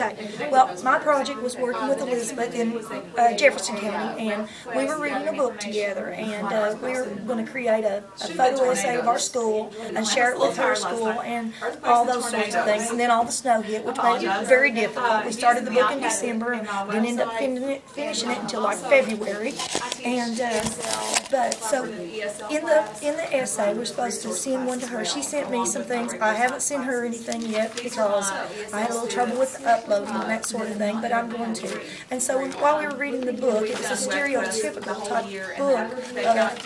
Okay. Well, my project was working with Elizabeth in Jefferson County, and we were reading a book together, and we were going to create a photo essay of our school and share it with her school and all those sorts of things. And then all the snow hit, which made it very difficult. We started the book in December and didn't end up finishing it until like February. And so in the essay, we're supposed to send one to her. She sent me some things. I haven't sent her anything yet because I had a little trouble with uploading and that sort of thing, but I'm going to. And so while we were reading the book, it was a stereotypical type book of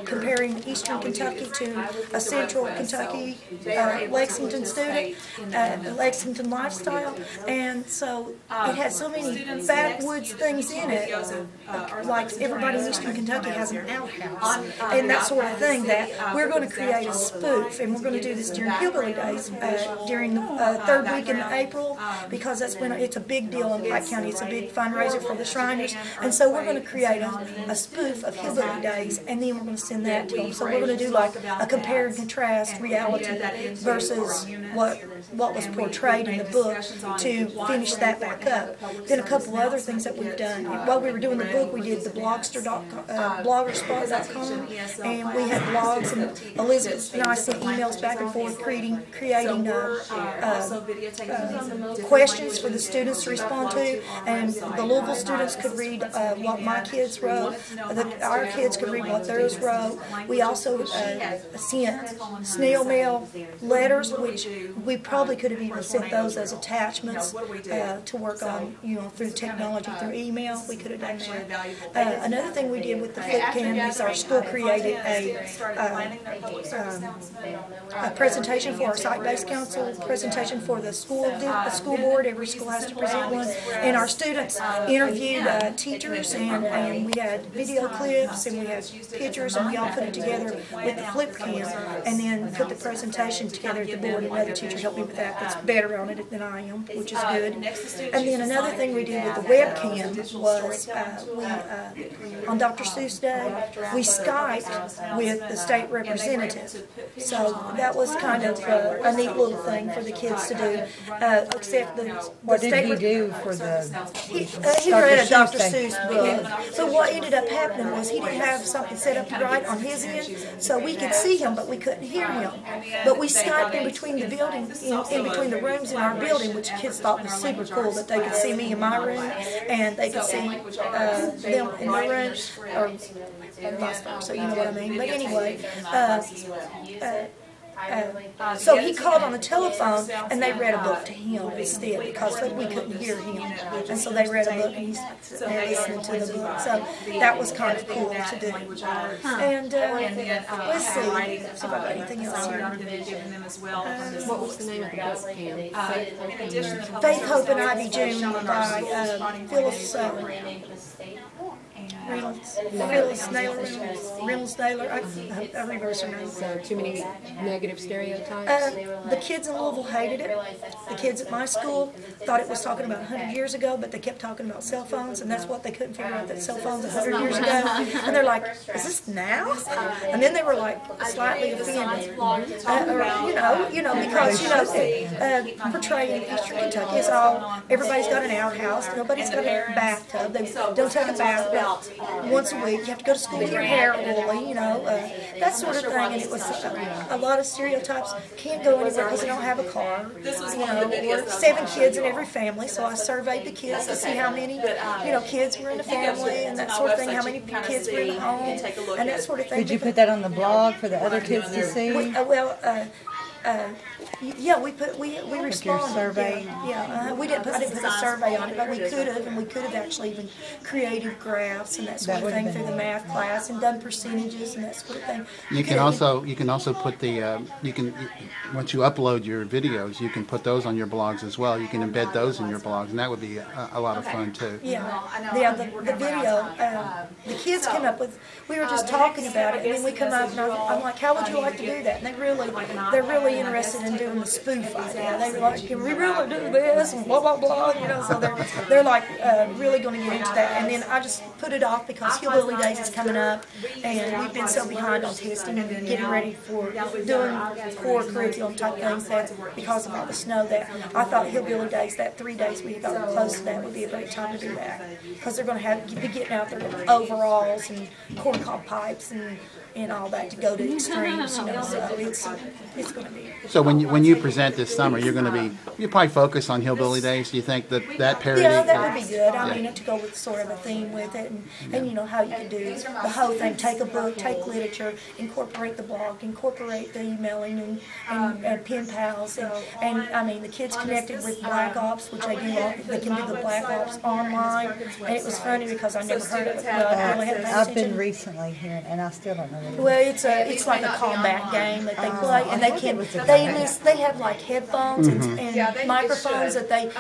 comparing Eastern Kentucky to a Central Kentucky Lexington student, Lexington lifestyle, and so it had so many backwoods things in it, like everybody in Eastern Kentucky has an outhouse and that sort of thing, that we're going to create a spoof, and we're going to do this during Hillbilly Days, during the third week in April, because that's when it's a big deal in Pike County. It's a big fundraiser for the Shriners, and so we're going to create a spoof of Hillbilly Days, and then we're going to send that to them. So we're going to do like a compare and contrast reality versus what was portrayed in the book to finish that back up. Then a couple other things that we've done. While we were doing the book, we did the bloggerspot.com, and we had blogs, and Elizabeth and I sent emails back and forth creating questions for the students to respond to, and the Louisville students could read what my kids wrote, our kids could read what theirs wrote. We also sent snail mail letters, which we probably could have even sent those as attachments to work on, through technology, through email. We could have done that. Another thing we did with the flip canvas, our school created a presentation for our site-based council, presentation for the school board. Every school has to present one, and our students interviewed teachers, and we had video clips, and we had pictures, and we all put it together with the flip cam, and then put the presentation together at the board. Another teacher helped me with that that's better on it than I am, which is good. And then another thing we did with the webcam was on Dr. Seuss Day, we Skyped with the state representative. So that was kind of a neat little thing for the kids to do. Except what did he do for the? He read a Dr. Seuss book. But what ended up happening was he didn't have something set up right on his end, so we could see him, but we couldn't hear him. But we Skyped in between the buildings, in between the rooms in our building, which kids thought was super cool, that they could see me in my room and they could see them in their room, or vice versa, you know what I mean. But anyway, so he called on the telephone, and they read a book to him instead, because we couldn't hear him, and so they read a book, and he's listening to the book. So that was kind of cool to do. And let's see if I got anything else here. What was the name of the book, Pam? Faith, Hope, and Ivy June by Phyllis Reynolds Naylor. I reverse her name. So too many negative stereotypes? The kids in Louisville hated it. The kids at my school thought it was talking about 100 years ago, but they kept talking about cell phones, and that's what they couldn't figure out, that cell phones 100 years ago. And they're like, is this now? And then they were like slightly offended. Because portraying Eastern Kentucky is all, everybody's got an outhouse, nobody's got a bathtub, they don't take a bath about once a week, you have to go to school with your hair oily, that sort of thing. And it was a lot of stereotypes. Can't go anywhere because they don't have a car, or 7 kids in every family. So I surveyed the kids to see how many kids were in the family, and that sort of thing, how many kids were in the home, and that sort of thing. Did you put that on the blog for the other kids to see? Yeah, we responded. Survey. Yeah, I didn't put a survey on it, but we could have, and we could have actually even created graphs and that sort of thing through the math class, and done percentages and that sort of thing. You can also put the once you upload your videos, you can put those on your blogs as well. You can embed those in your blogs, and that would be a lot of fun too. Yeah, the video. The kids came up with. We were just talking about it, and then we come up, and I'm like, how would you like to do that? And they're really really interested in doing the spoof idea. They were like, "Can we really do this?" and blah blah blah. You know, so they're like really going to get into that. And then I just put it off because Hillbilly Days is coming up, and we've been so behind on testing and getting ready for doing core curriculum type things that because of all the snow that I thought Hillbilly Days, that 3 days we got close to that, would be a great time to do that because they're going to be getting out there with overalls and corncob pipes and all that to go to extremes, you know, so it's going to be. So when you present this summer, you probably focus on Hillbilly Days. Do you think that parody? Yeah, that would be good. I mean, to go with sort of a theme with it, and you know how you can do the whole thing. Take a book, take literature, incorporate the blog, incorporate the emailing and pen pals, and I mean the kids connected with Black Ops, which they do. They can do the Black Ops online, and it was funny because I never heard of it. I really hadn't paid I've attention. been recently hearing, and I still don't know what it is. Well, it's like a combat game that they play, and they have like headphones and microphones that they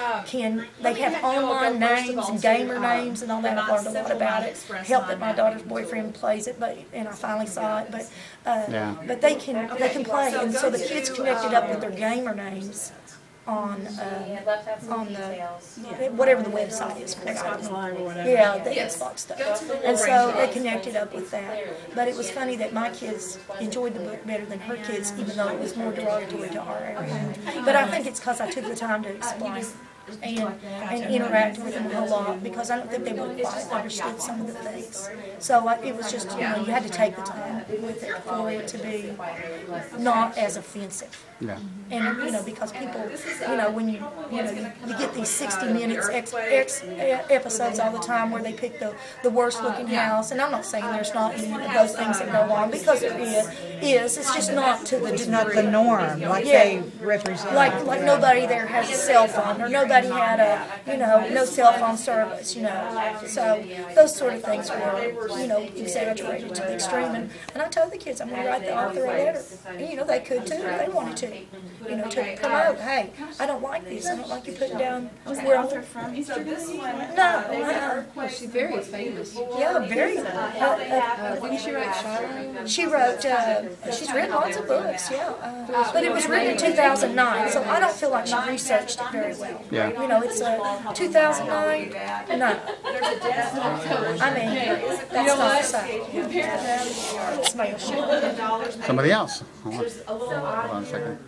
have online names and gamer names and all that. I've learned a lot about it. Helped that my daughter's boyfriend plays it, and I finally saw it. But they can play, and so the kids connected up with their gamer names on the whatever the website is for it. Yeah, the Xbox stuff. And so they connected up with that. But it was funny that my kids enjoyed the book better than her kids, even though it was more derogatory to our area. But I think it's because I took the time to explain and interact with them a lot, because I don't think they would quite understood some of the things. So it was just, you know, you had to take the time with it for it to be not as offensive. Yeah. And, you know, because people, you know, when you get these 60 minutes episodes all the time where they pick the worst looking house, and I'm not saying there's not any of those things that go on, because there is. It's just not to the degree. It's not the norm, like they represent. Like nobody there has a cell phone, or nobody had no cell phone service, you know. So those sort of things were, you know, exaggerated to the extreme. And I told the kids I'm going to write the author a letter. And, you know, they could too if they wanted to. You know, to promote, hey, I don't like this. I don't like you putting down where I'm from. No. Well, she's very famous. Yeah, very. Didn't she write Shiloh? She wrote, she's written lots of books, yeah. But it was written in 2009, so I don't feel like she researched it very well. Yeah. You know, it's 2009, no. I mean, that's not to say. It smells shit. Somebody else. Hold on a second.